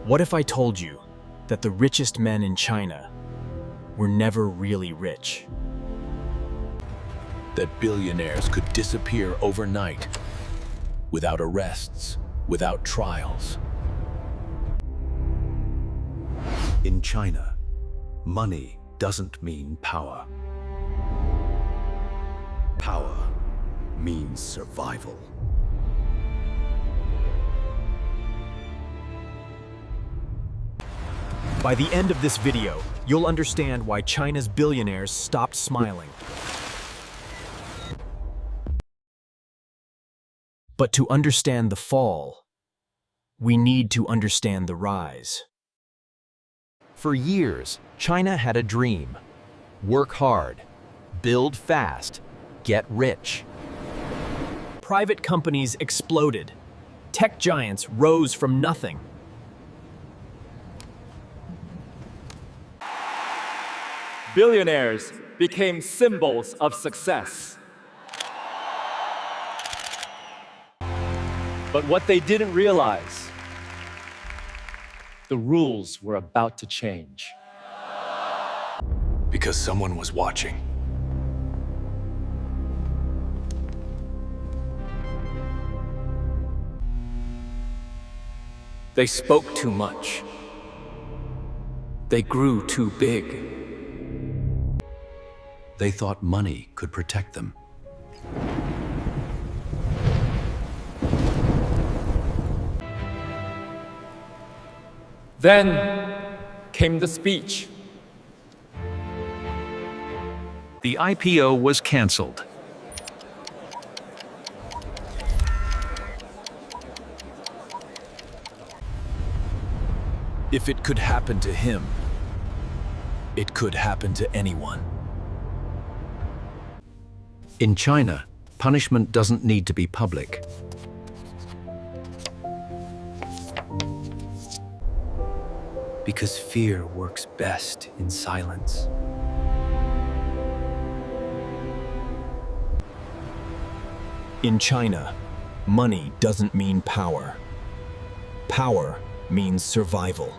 What if I told you that the richest men in China were never really rich? That billionaires could disappear overnight, without arrests, without trials. In China, money doesn't mean power. Power means survival. By the end of this video, you'll understand why China's billionaires stopped smiling. But to understand the fall, we need to understand the rise. For years, China had a dream: work hard, build fast, get rich. Private companies exploded. Tech giants rose from nothing. Billionaires became symbols of success. But what they didn't realize, the rules were about to change. Because someone was watching. They spoke too much. They grew too big. They thought money could protect them. Then came the speech. The IPO was canceled. If it could happen to him, it could happen to anyone. In China, punishment doesn't need to be public. Because fear works best in silence. In China, money doesn't mean power. Power means survival.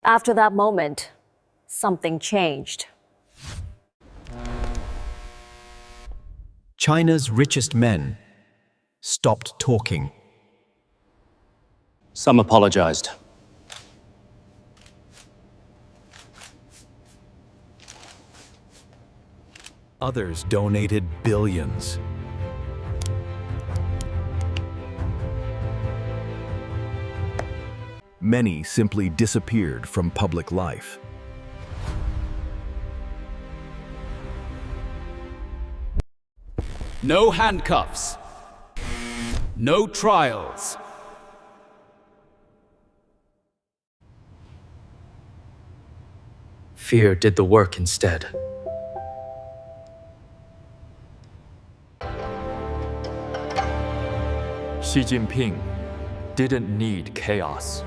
After that moment, something changed. China's richest men stopped talking. Some apologized. Others donated billions. Many simply disappeared from public life. No handcuffs. No trials. Fear did the work instead. Xi Jinping didn't need chaos.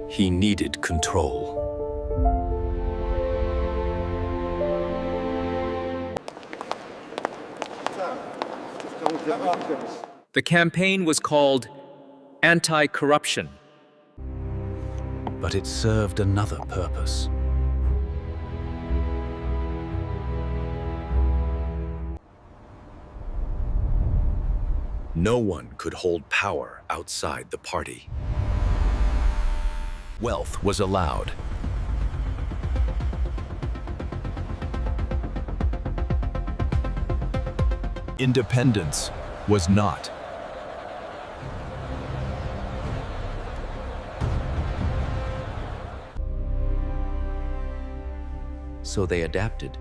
He needed control. The campaign was called anti-corruption. But it served another purpose. No one could hold power outside the party. Wealth was allowed. Independence was not. So they adapted.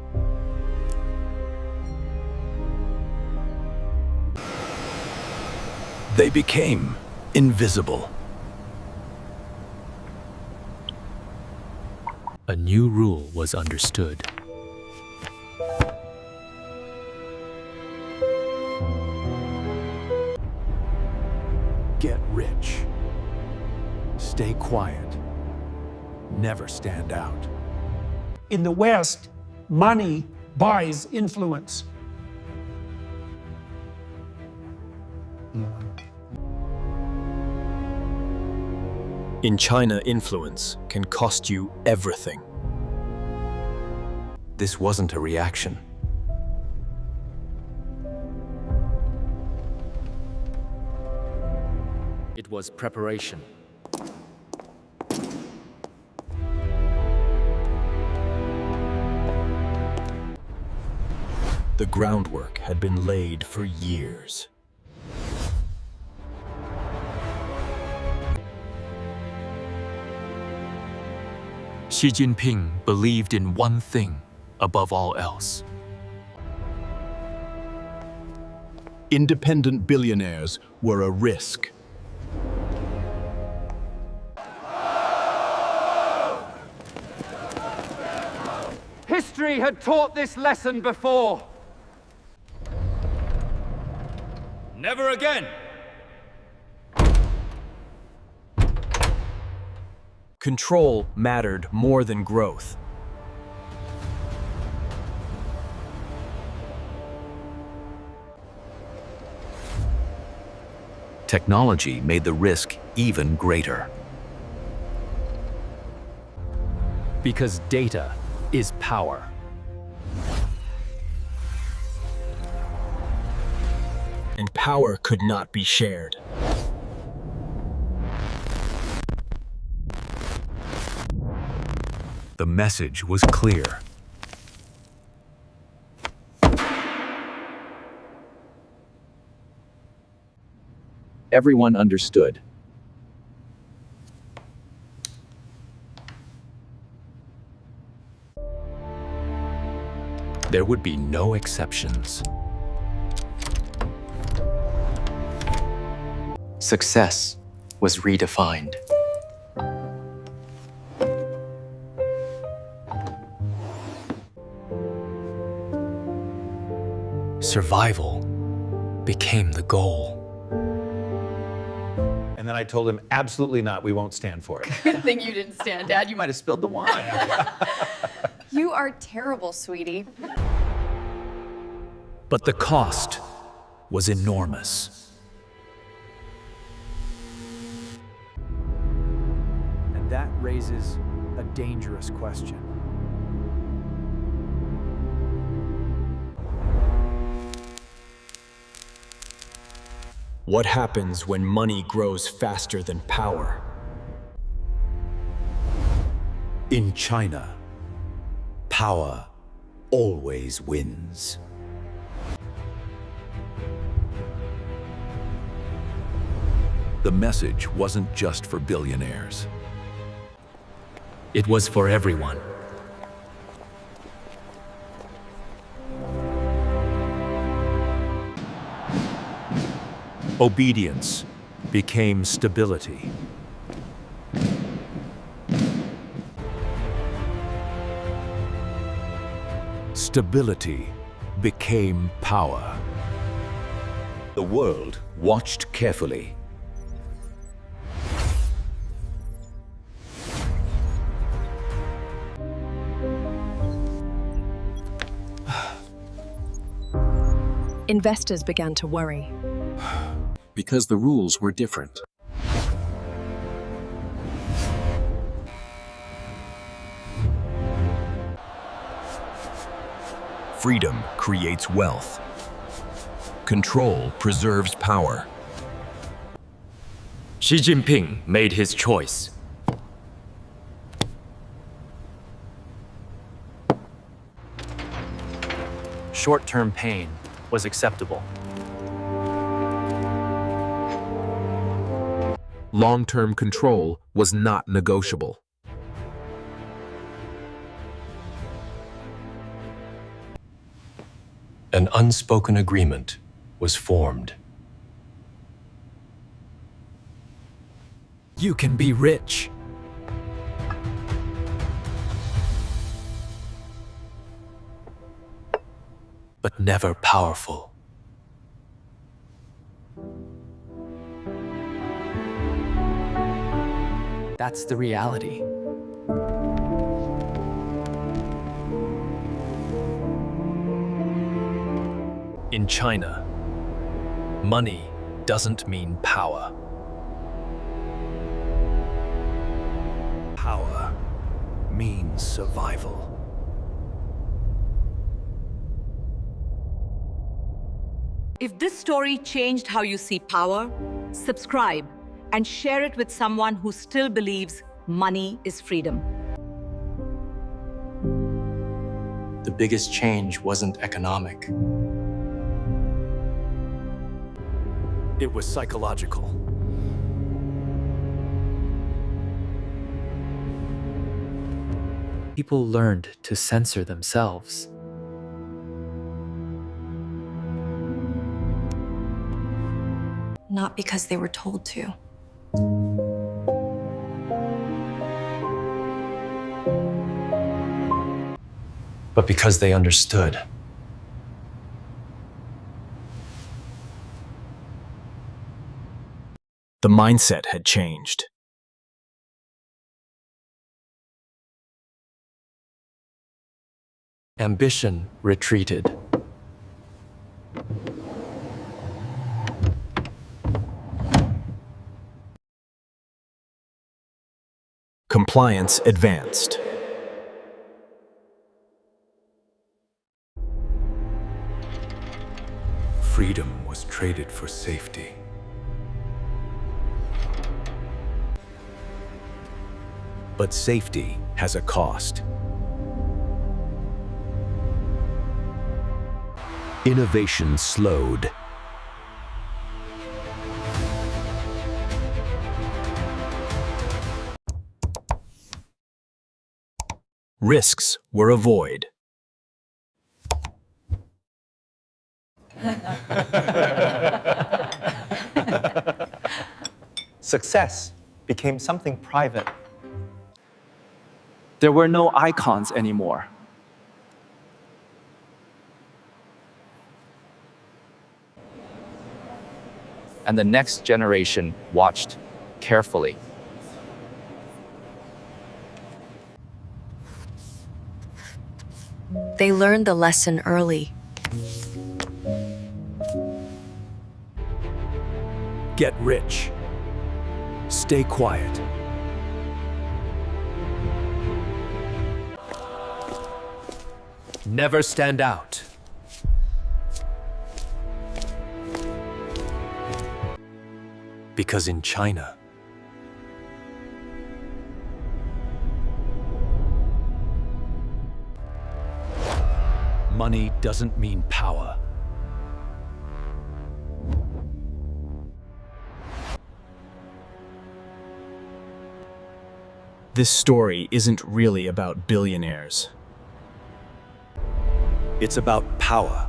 They became invisible. A new rule was understood. Get rich. Stay quiet. Never stand out. In the West, money buys influence. In China, influence can cost you everything. This wasn't a reaction. It was preparation. The groundwork had been laid for years. Xi Jinping believed in one thing above all else. Independent billionaires were a risk. History had taught this lesson before. Never again! Control mattered more than growth. Technology made the risk even greater. Because data is power. And power could not be shared. The message was clear. Everyone understood. There would be no exceptions. Success was redefined. Survival became the goal. And then I told him, absolutely not, we won't stand for it. Good thing you didn't stand. Dad, you might have spilled the wine. You are terrible, sweetie. But the cost was enormous. And that raises a dangerous question. What happens when money grows faster than power? In China, power always wins. The message wasn't just for billionaires. It was for everyone. Obedience became stability. Stability became power. The world watched carefully. Investors began to worry. Because the rules were different. Freedom creates wealth. Control preserves power. Xi Jinping made his choice. Short-term pain was acceptable. Long-term control was not negotiable. An unspoken agreement was formed. You can be rich. But never powerful. That's the reality. In China, money doesn't mean power. Power means survival. If this story changed how you see power, subscribe and share it with someone who still believes money is freedom. The biggest change wasn't economic. It was psychological. People learned to censor themselves. Not because they were told to. But because they understood. The mindset had changed. Ambition retreated. Compliance advanced. Freedom was traded for safety. But safety has a cost. Innovation slowed. Risks were avoided. Success became something private. There were no icons anymore. And the next generation watched carefully. They learned the lesson early. Get rich. Stay quiet. Never stand out. Because in China, money doesn't mean power. This story isn't really about billionaires. It's about power.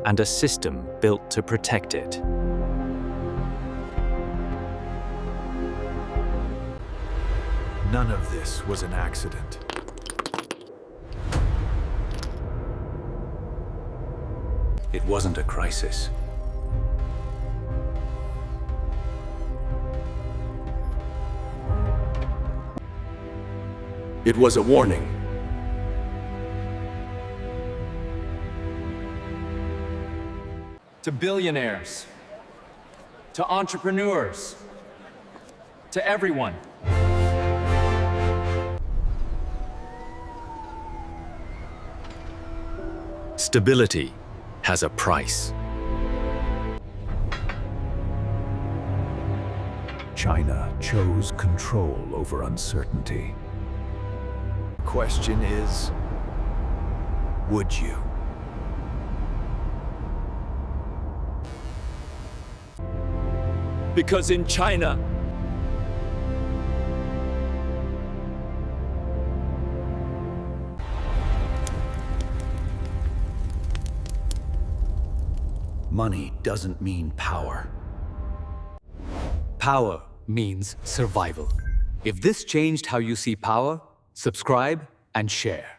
And a system built to protect it. None of this was an accident. It wasn't a crisis. It was a warning. To billionaires, to entrepreneurs, to everyone. Stability has a price. China chose control over uncertainty. The question is, would you? Because in China, Money doesn't mean power. Power means survival. If this changed how you see power, subscribe and share.